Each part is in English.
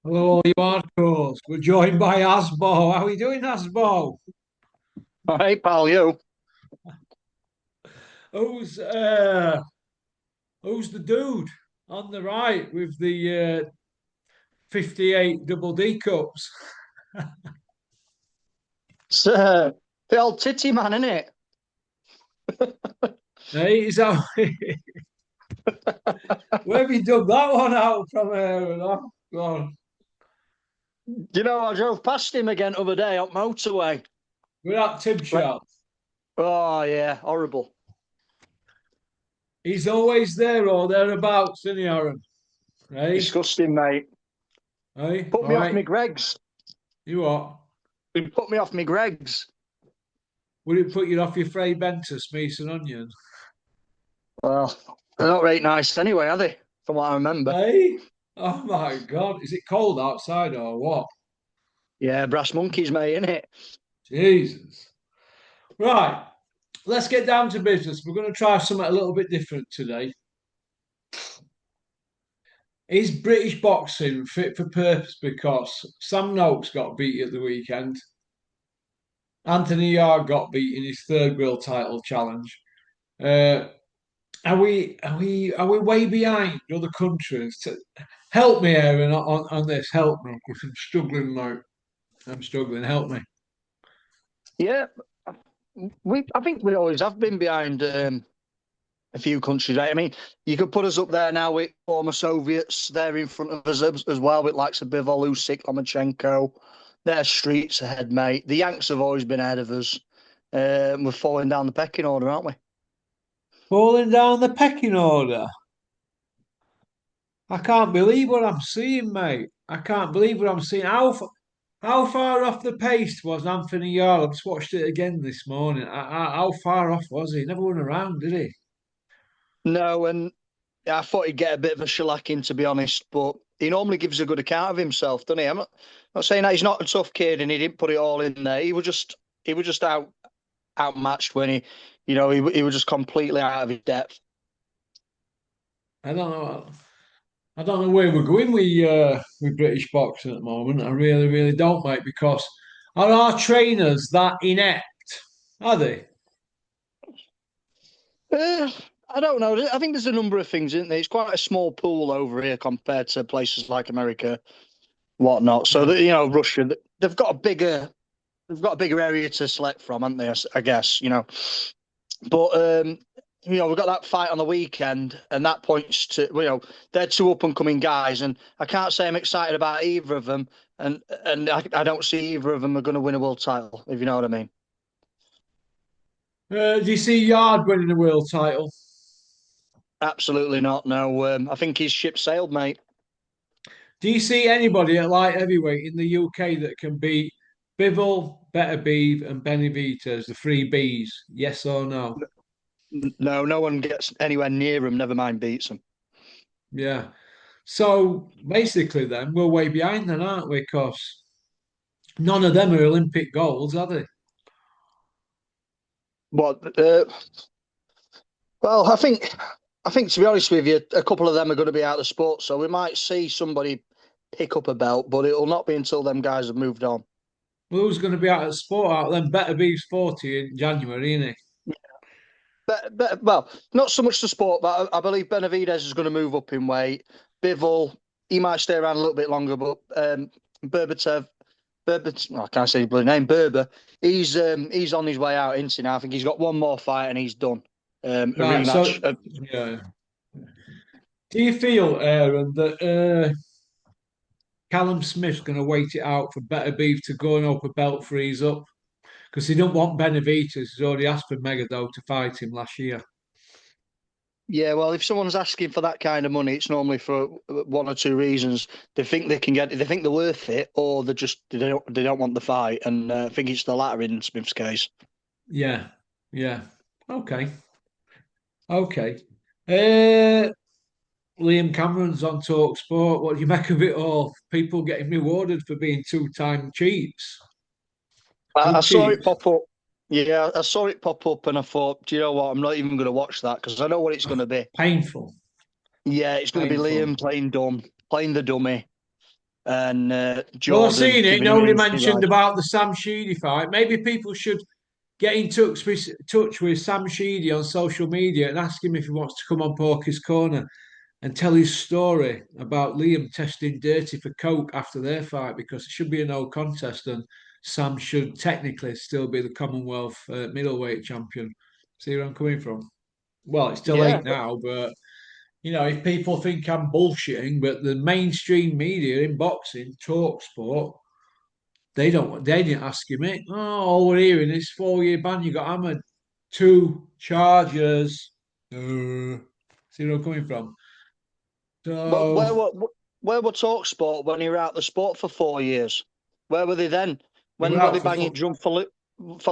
Hello, you hardcores. We're joined by Asbo. How are you doing, Asbo? All right, pal, you. Who's uh who's the dude on the right with the 58 double D cups? It's the old titty man, isn't it? Hey, is that where have you dug that one out from here? Oh, God. You know, I drove past him again the other day on motorway. We're at Tim Like, Shop. oh yeah, horrible. He's always there or thereabouts, isn't he, Aaron? Hey? Disgusting, mate. Hey? Put All me off right. me Greg's. You what? He put me off me Greg's. Would it put you off your Frey Bentus, meat and onion? Well, they're not very nice anyway, are they? From what I remember. Hey? Oh my God. Is it cold outside or what? Yeah, brass monkeys, mate, innit? Jesus. Right, let's get down to business. We're going to try something a little bit different today. Is British boxing fit for purpose? Because Sam Noakes got beat at the weekend. Anthony Yard got beat in his third world title challenge. Uh, are we way behind other countries? Help me, Aaron, on this. Help me, because I'm struggling. Like I'm struggling. Help me. Yeah, I think we always have been behind a few countries, right? I mean, you could put us up there now with former Soviets there in front of us as well, with likes of Bivol, Usyk, Lomachenko. They're streets ahead, mate. The Yanks have always been ahead of us. We're falling down the pecking order, aren't we? Falling down the pecking order. I can't believe what I'm seeing, mate. I can't believe what I'm seeing. How far off the pace was Anthony Yard? I've just watched it again this morning. How far off was he? Never went around, did he? No, and I thought he'd get a bit of a shellacking, to be honest, but he normally gives a good account of himself, doesn't he? I'm not saying that he's not a tough kid and he didn't put it all in there. He was just outmatched when he was just completely out of his depth. I don't know. I don't know where we're going with British boxing at the moment. I really, really don't, mate. Because are our trainers that inept? Are they? Uh, I don't know. I think there's a number of things, isn't there? It's quite a small pool over here compared to places like America, whatnot. So Yeah. that Russia, they've got a bigger area to select from, haven't they? I guess But we've got that fight on the weekend, and that points to they're two up and coming guys, and I can't say I'm excited about either of them, and I don't see either of them are going to win a world title, if you know what I mean. Do you see Yard winning the world title? Absolutely not. No, I think his ship sailed, mate. Do you see anybody at light heavyweight in the UK that can beat Bivol, Beterbiev, and Benavidez, the three Bs? Yes or no? No, no one gets anywhere near him. Never mind beats him. Yeah. So basically, then we're way behind, then, aren't we? Because none of them are Olympic goals, are they? What? Well, I think to be honest with you, a couple of them are going to be out of sport, so we might see somebody pick up a belt, but it'll not be until them guys have moved on. Well, who's going to be out of sport out then? Beterbiev's 40 in January, isn't he? Well, not so much the sport, but I believe Benavidez is going to move up in weight. Bivol, he might stay around a little bit longer, but Berbatev, well, I can't say his bloody name, Berber, he's on his way out, isn't he now? I think he's got one more fight and he's done. A Right. So, rematch. yeah. Do you feel, Aaron, that Callum Smith's going to wait it out for Beterbiev to go and open belt freeze up? Because he don't want Benavidez. He's already asked for Megado to fight him last year. Yeah, well, if someone's asking for that kind of money, it's normally for one or two reasons. They think they're worth it, or they don't want the fight, and I think it's the latter in Smith's case. Yeah, yeah. Okay, okay. Uh, Liam Cameron's on Talk Sport. What do you make of it all? People getting rewarded for being two-time cheats. I Good saw it cheats. pop up. Yeah, I saw it pop up, and I thought, do you know what? I'm not even going to watch that because I know what it's going to be. Painful, Yeah, it's going to be painful. Liam playing dumb, playing the dummy. and Well, I've Jordan seen it. giving him an Nobody injury mentioned ride. about the Sam Sheedy fight. Maybe people should get in touch with Sam Sheedy on social media and ask him if he wants to come on Porky's Corner and tell his story about Liam testing Dirty for coke after their fight, because it should be a no contest and Sam should technically still be the Commonwealth middleweight champion. See where I'm coming from? Well, it's too Yeah, late now, but if people think I'm bullshitting, but the mainstream media in boxing, talk sport, they didn't ask him it. Oh, all we're hearing is 4-year ban. You got hammered, two charges. See where I'm coming from? but So where were Talksport when he were out the sport for 4 years? Where were they then? they were When were they out for banging fun. drum for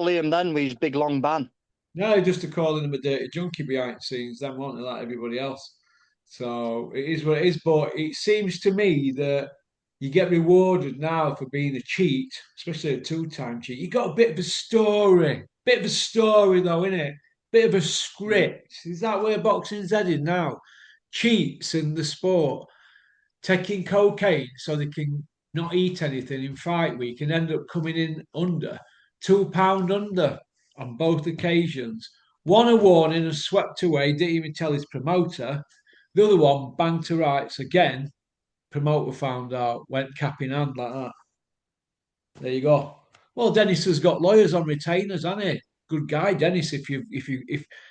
Liam then with his big long ban? No, just to calling him a dirty junkie behind the scenes, then wanting like everybody else. So it is what it is. But it seems to me that you get rewarded now for being a cheat, especially a two-time cheat. You got a bit of a story, though, innit? Bit of a script. Is that where boxing's headed now? Cheats in the sport, taking cocaine so they can not eat anything in fight week and end up coming in under £2 under on both occasions. One a warning and swept away, didn't even tell his promoter. The other one banged to rights again. Promoter found out, went cap in hand like that. There you go. Well, Dennis has got lawyers on retainers, hasn't he? Good guy, Dennis. If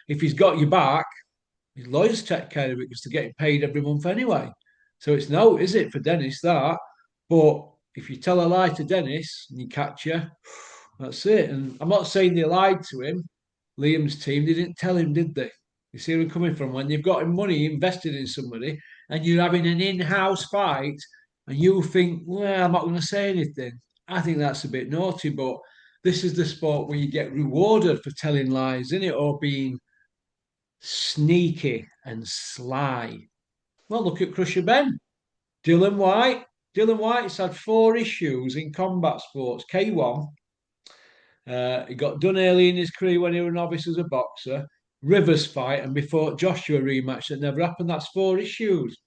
he's got your back, his lawyers take care of it because they're getting paid every month anyway. So it's no, is it, for Dennis that? But if you tell a lie to Dennis and he catch you, that's it. And I'm not saying they lied to him. Liam's team, they didn't tell him, did they? You see where I'm coming from? When you've got money invested in somebody and you're having an in-house fight and you think, well, I'm not going to say anything. I think that's a bit naughty, but this is the sport where you get rewarded for telling lies, isn't it? Or being sneaky and sly. Well, look at Crusher Ben. Dylan White. Dylan White's had 4 issues in combat sports. K1. He got done early in his career when he was a novice as a boxer. Rivers fight and before Joshua rematch that never happened. That's 4 issues.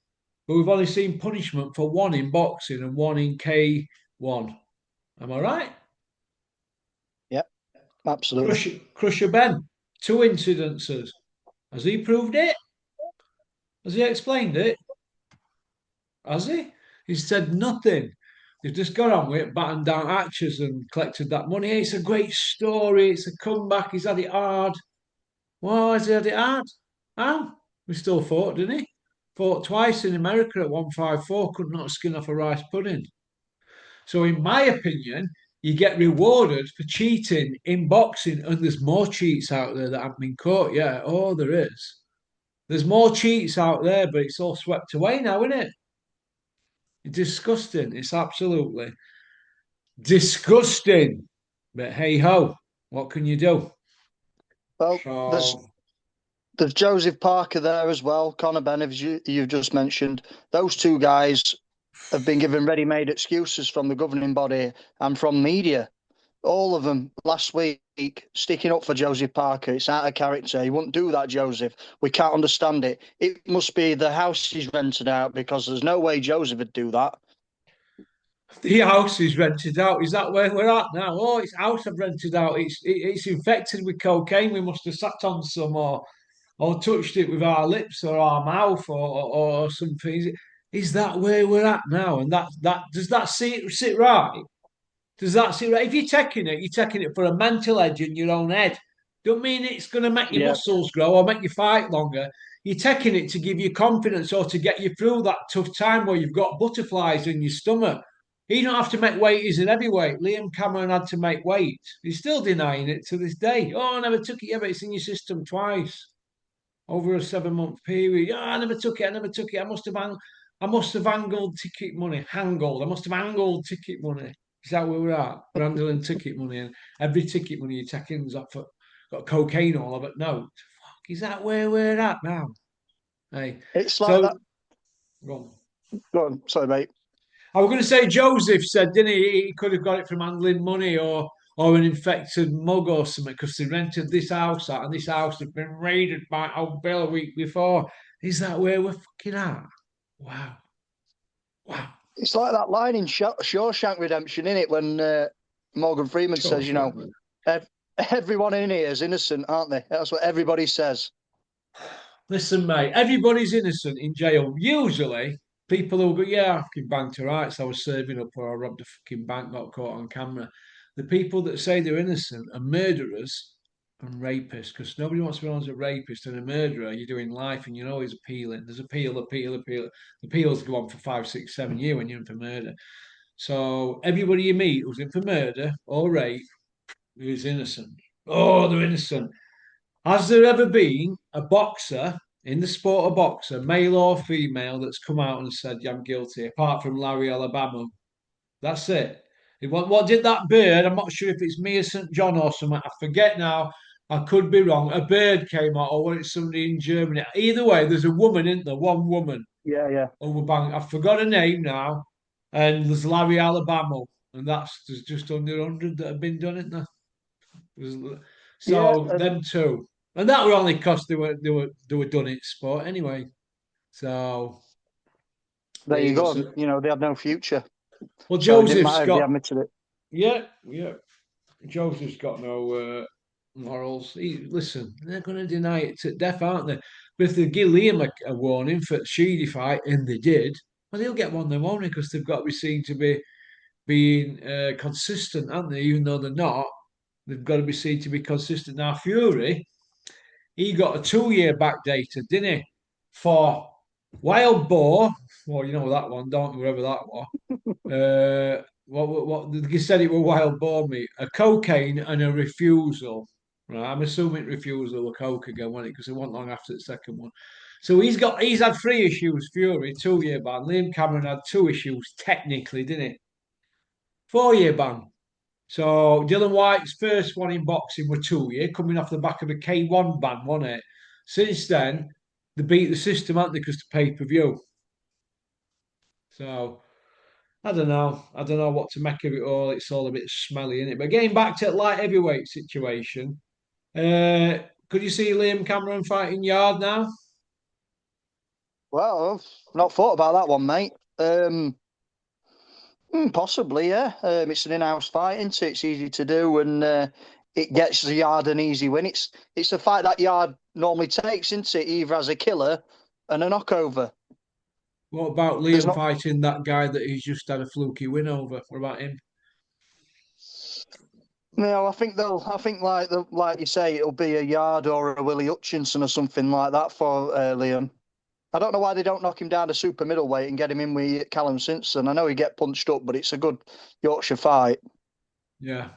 But we've only seen punishment for one in boxing and one in K1. Am I right? Yep, absolutely. Crusher Ben. 2 incidences. Has he proved it? Has he explained it? Has he? He's said nothing. They've just got on with it, battened down hatches and collected that money. It's a great story. It's a comeback. He's had it hard. Well, has he had it hard? How? We still fought, didn't he? Fought twice in America at 154, could not skin off a rice pudding. So, in my opinion, you get rewarded for cheating in boxing, and there's more cheats out there that haven't been caught yet. Oh, there is. There's more cheats out there, but it's all swept away now, isn't it? Disgusting. It's absolutely disgusting. But hey ho, what can you do? Well, there's So there's Joseph Parker there as well, Conor Ben, as you've just mentioned. Those two guys have been given ready-made excuses from the governing body and from media. All of them last week sticking up for Joseph Parker. It's out of character. He wouldn't do that, Joseph. We can't understand it. It must be the house he's rented out because there's no way Joseph would do that. the house is rented out. Is that where we're at now? Oh, it's house I've rented out. It's infected with cocaine. We must have sat on some or touched it with our lips or our mouth or something. Is that where we're at now? And that does that sit right? Does that seem right? If you're taking it for a mental edge in your own head. Don't mean it's going to make your Yeah, muscles grow or make you fight longer. You're taking it to give you confidence or to get you through that tough time where you've got butterflies in your stomach. You don't have to make weight. He's an heavyweight. Liam Cameron had to make weight. He's still denying it to this day. Oh, I never took it. Yeah, but it's in your system twice over a 7 month period. Oh, I never took it. I never took it. I must have angled ticket money. Hangled. I must have angled ticket money. Is that where we're at? We're handling ticket money, and every ticket money you take in's got cocaine all of it. No, fuck, is that where we're at now? Hey, it's like so that. wrong. Go on, sorry, mate. I was going to say Joseph said, didn't he? He could have got it from handling money or an infected mug or something because they rented this house out and this house had been raided by old Bill a week before. Is that where we're fucking at? Wow. Wow. It's like that line in Shawshank Redemption, in it, when Morgan Freeman says, Sure. ev- everyone in here is innocent, aren't they? That's what everybody says. Listen, mate, everybody's innocent in jail. Usually, people who go, yeah, I fucking banked her rights, I was serving up or I robbed a fucking bank, got caught on camera. The people that say they're innocent are murderers and rapists because nobody wants to be known as a rapist and a murderer. You're doing life and you're always appealing. There's appeal. The appeals go on for 5, 6, 7 years when you're in for murder. So everybody you meet who's in for murder or rape is innocent. Oh, they're innocent. Has there ever been a boxer in the sport of boxer, male or female, that's come out and said, yeah, I'm guilty, apart from Larry Alabama? That's it. What did that bird? I'm not sure if it's Mia St. John or something. I forget now. I could be wrong. A bird came out, or was it somebody in Germany? Either way, there's a woman, isn't there? One woman Yeah, yeah. over bang. I forgot her name now. And there's Larry Alabama. And there's just under 100 that have been done, isn't there? Yeah, So them two, and that were only because they were done in sport anyway. So there there you you go. go. So, You know, they had no future. well, So it didn't Joseph's matter if they got admitted it. yeah. Joseph's got no morals. Listen, they're going to deny it to death, aren't they? But if they give Liam a warning for the Sheedy fight, and they did, well, they'll get one, they won't, because they've got to be seen to be being consistent, aren't they? Even though they're not, they've got to be seen to be consistent. Now, Fury, he got a 2 year backdated, didn't he? For wild boar. Well, you know that one, don't you? Wherever that was. What he said it was wild boar meat, a cocaine and a refusal. Right, I'm assuming refusal of coke again, wasn't it? Because it wasn't long after the second one. So he's had 3 issues, Fury, 2 year ban. Liam Cameron had 2 issues, technically, didn't he? 4 year ban. So Dylan White's first one in boxing were 2 year, coming off the back of a K1 ban, wasn't it? Since then, they beat the system, haven't they, because to pay per view. So I don't know. I don't know what to make of it all. It's all a bit smelly, isn't it? But getting back to the light heavyweight situation, uh, could you see Liam Cameron fighting Yard now? Well, I've not thought about that one, mate. Possibly, yeah. It's an in-house fight, isn't it? It's easy to do, and it gets the Yard an easy win. It's the fight that Yard normally takes, isn't it? Either as a killer and a knockover. What about There's Liam not. fighting that guy that he's just had a fluky win over? What about him? No, I think they'll. I think like you say, it'll be a Yard or a Willie Hutchinson or something like that for Liam. I don't know why they don't knock him down to super middleweight and get him in with Callum Simpson. I know he get punched up, but it's a good Yorkshire fight. Yeah.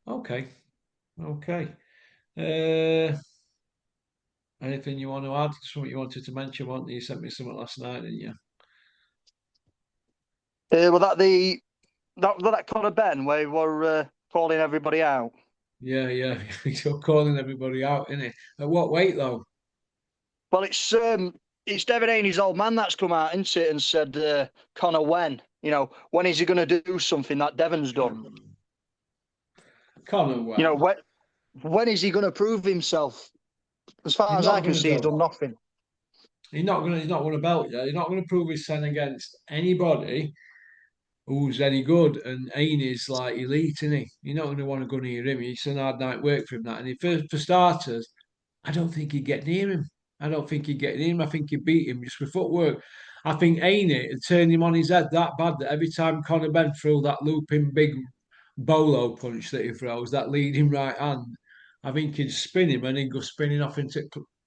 Okay. Okay. Uh, Anything you want to add? Something you wanted to mention? One you sent me something last night, didn't you? Was that that Conor Ben where we were calling everybody out? Yeah. You're calling everybody out, isn't it? At what weight though? Well, it's Devin Haney's old man that's come out, isn't it, and said, Conor, when is he going to do something that Devon's done? Conor, You know, well, when is he going to prove himself? As far he's as I not can going to see, he's do. done nothing. He's not going to. He's not going to belt you. He's not going to prove his sin against anybody who's any good. And Ainey's like elite, isn't he? You're not going to want to go near him. It's an hard night work for him. That, and for starters, I don't think he'd get near him. I don't think he'd get near him. I think he'd beat him just with footwork. I think Ainey had turned him on his head that bad that every time Conor Ben threw that looping big bolo punch that he throws, that leading right hand, I think he'd spin him and he'd go spinning off into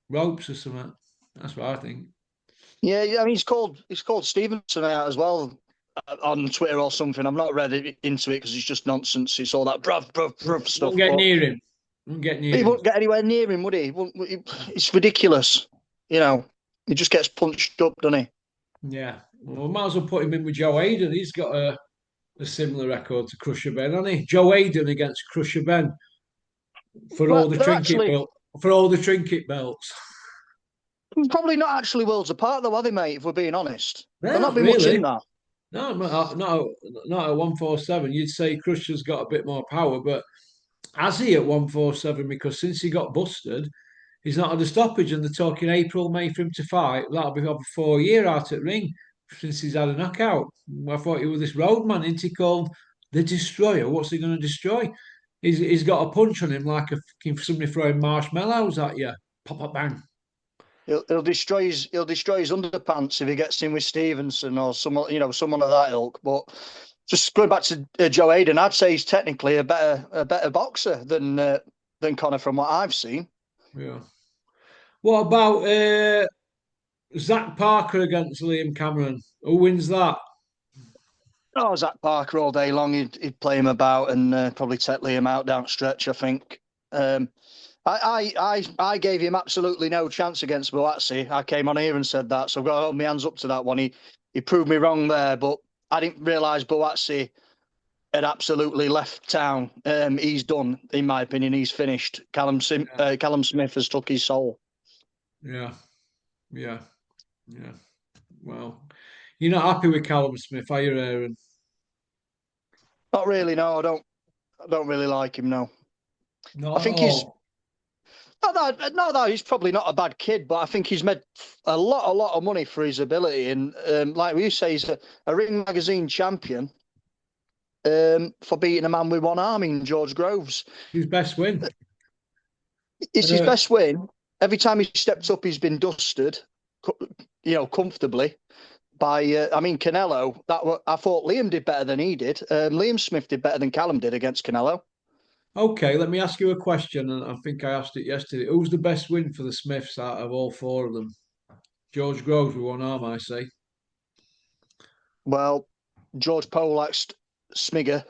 ropes or something. That's what I think. Yeah, I mean, he's called Stevenson out as well on Twitter or something. I'm not read into it because it's just nonsense. It's all that bruv Won't stuff. get But near him. Won't get near he him. won't get anywhere near him, would he? It's ridiculous. You know, he just gets punched up, doesn't he? Yeah. Well, we might as well put him in with Joe Hayden. He's got a similar record to Crusher Ben, hasn't he? Joe Hayden against Crusher Ben for Well, all the they're trinket actually belt for all the trinket belts. probably not actually worlds apart, though, are they, mate? If we're being honest, They're they'll not not be much in really. that. No, not at 147. You'd say Crusher's got a bit more power, but has he at 147? Because since he got busted, he's not had a stoppage, and they're talking April, May for him to fight. That'll be over 4 year out at ring. since he's had a knockout. I thought he was this roadman, isn't he called the Destroyer? What's he going to destroy? He's got a punch on him like a fucking somebody throwing marshmallows at you. Pop, pop, bang. He'll destroy his underpants if he gets in with Stevenson or someone of that ilk. But just going back to Joe Hayden, I'd say he's technically a better boxer than Connor from what I've seen. Yeah. What about Zach Parker against Liam Cameron? Who wins that? Oh, Zach Parker all day long. He'd play him about and probably take Liam out down stretch. I think. Um, I gave him absolutely no chance against Buatsi. I came on here and said that, so I've got to hold my hands up to that one. He proved me wrong there, but I didn't realise Buatsi had absolutely left town. He's done, in my opinion. He's finished. Yeah, Callum Smith has took his soul. yeah, yeah, yeah. Well, you're not happy with Callum Smith, are you, Aaron? Not really. No, I don't. I don't really like him. No, I Not at think he's all. not that he's probably not a bad kid, but I think he's made a lot of money for his ability. And like we say, he's a Ring Magazine champion for beating a man with one arm in George Groves. His best win. It's his Uh, best win. Every time he stepped up, he's been dusted, comfortably by. Canelo. I thought Liam did better than he did. Liam Smith did better than Callum did against Canelo. okay, let me ask you a question, and I think I asked it yesterday. Who's the best win for the Smiths out of all four of them? George Groves with one arm, I say. Well, George Polak's Smigger's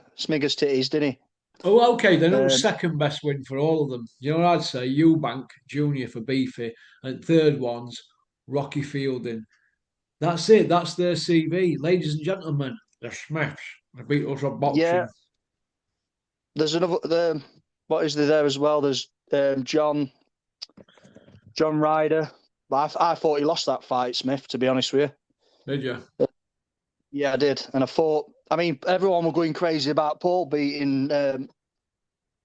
titties, didn't he? Oh, okay, then who's Um, second best win for all of them? You know what I'd say? Eubank Jr. for Beefy, and third one's Rocky Fielding. That's it. That's their CV. Ladies and gentlemen, the Smiths, the Beatles of yeah, boxing. there's another. What is there as well? There's John Ryder. But I thought he lost that fight, Smith. To be honest with Did you? you, yeah, I did. And I thought, everyone were going crazy about Paul beating Arthur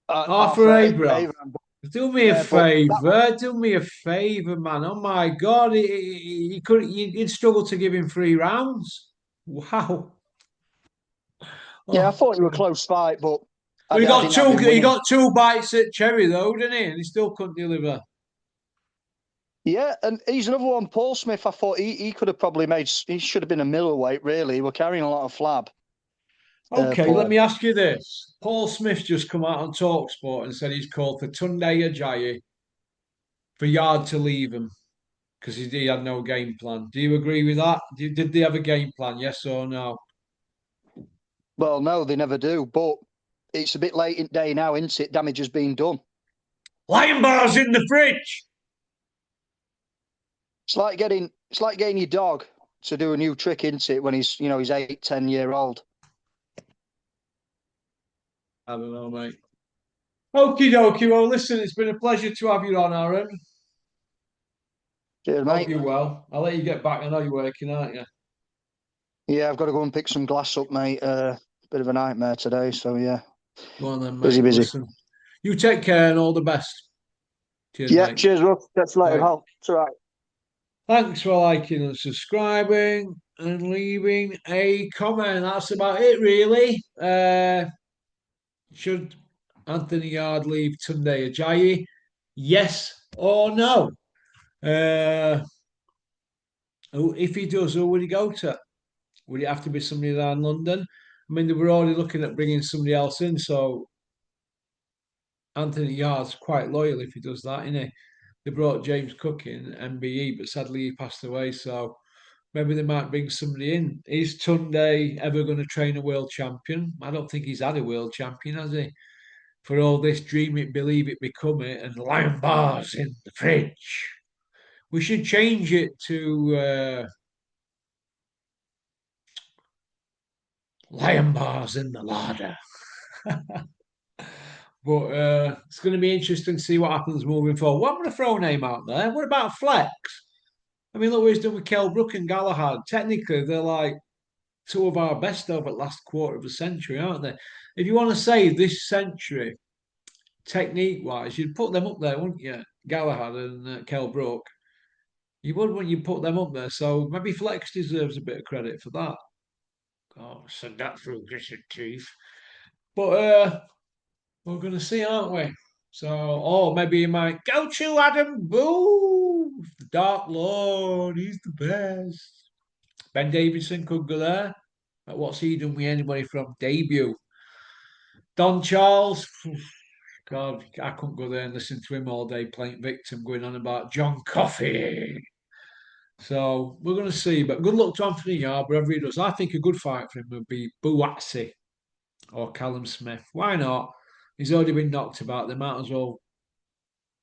Arthur Abraham. Abraham. Do me a Yeah, but favour. Do me a favour, man. Oh my God, he could. You'd struggle to give him 3 rounds. Wow. yeah, I Oh, thought it was a God. close fight, but But he I got didn't have two. him He winning. got 2 bites at Cherry though, didn't he? And he still couldn't deliver. Yeah, and he's another one. Paul Smith, I thought he could have probably made. He should have been a middleweight. Really, he were carrying a lot of flab. Okay, let Paul. me ask you this. Paul Smith just come out on TalkSport and said he's called for Tunde Ajayi for Yard to leave him because he had no game plan. Do you agree with that? Did they have a game plan? Yes or no? Well, no, they never do. But it's a bit late in the day now, isn't it? Damage has been done. Lion bars in the fridge. It's like getting your dog to do a new trick, isn't it? When he's 8, 10 year old. I don't know, mate. Okie dokie. Well, listen, it's been a pleasure to have you on, Aaron. Cheers, Hope mate. you're well. I'll let you get back. I know you're working, aren't you? Yeah, I've got to go and pick some glass up, mate. Bit of a nightmare today, so yeah, Go on then, busy, mate. Well, busy. listen, you take care and all the best. Cheers, Yeah, mate. cheers, Russ. Catch you later, Bye. pal. It's all right. Thanks for liking and subscribing and leaving a comment. That's about it, really. Should Anthony Yard leave Tunde Ajayi? Yes or no? Uh, if he does, who would he go to? Would it have to be somebody down London? I mean, they were already looking at bringing somebody else in, so Anthony Yard's quite loyal if he does that, isn't he? They brought James Cook in, MBE, but sadly he passed away, so maybe they might bring somebody in. Is Tunde ever going to train a world champion? I don't think he's had a world champion, has he? For all this dream it, believe it, become it, and lion bars in the fridge. We should change it to lion bars in the larder. But it's going to be interesting to see what happens moving forward. What I'm going to throw a name out there. What about Flex? I mean, look what he's done with Kell Brook and Galahad. Technically, they're like two of our best over the last quarter of a century, aren't they? If you want to say this century, technique wise, you'd put them up there, wouldn't you? Galahad and Kell Brook. You would when you put them up there. So maybe Flex deserves a bit of credit for that. Oh, said that through gritted teeth. But we're going to see, aren't we? So, oh, maybe you might go to Adam Booth, the Dark Lord. He's the best. Ben Davidson could go there. But what's he done with anybody from debut? Don Charles. God, I couldn't go there and listen to him all day playing victim, going on about John Coffey. So we're going to see. But good luck to Anthony Yard, wherever he does. I think a good fight for him would be Buatsi or Callum Smith. Why not? He's already been knocked about. They might as well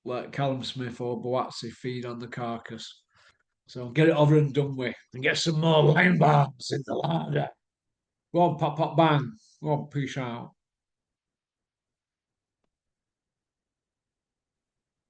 let Callum Smith or Buatsi feed on the carcass. So get it over and done with and get some more lion bars in the larder. Go on, pop, pop, bang. Go on, peace out.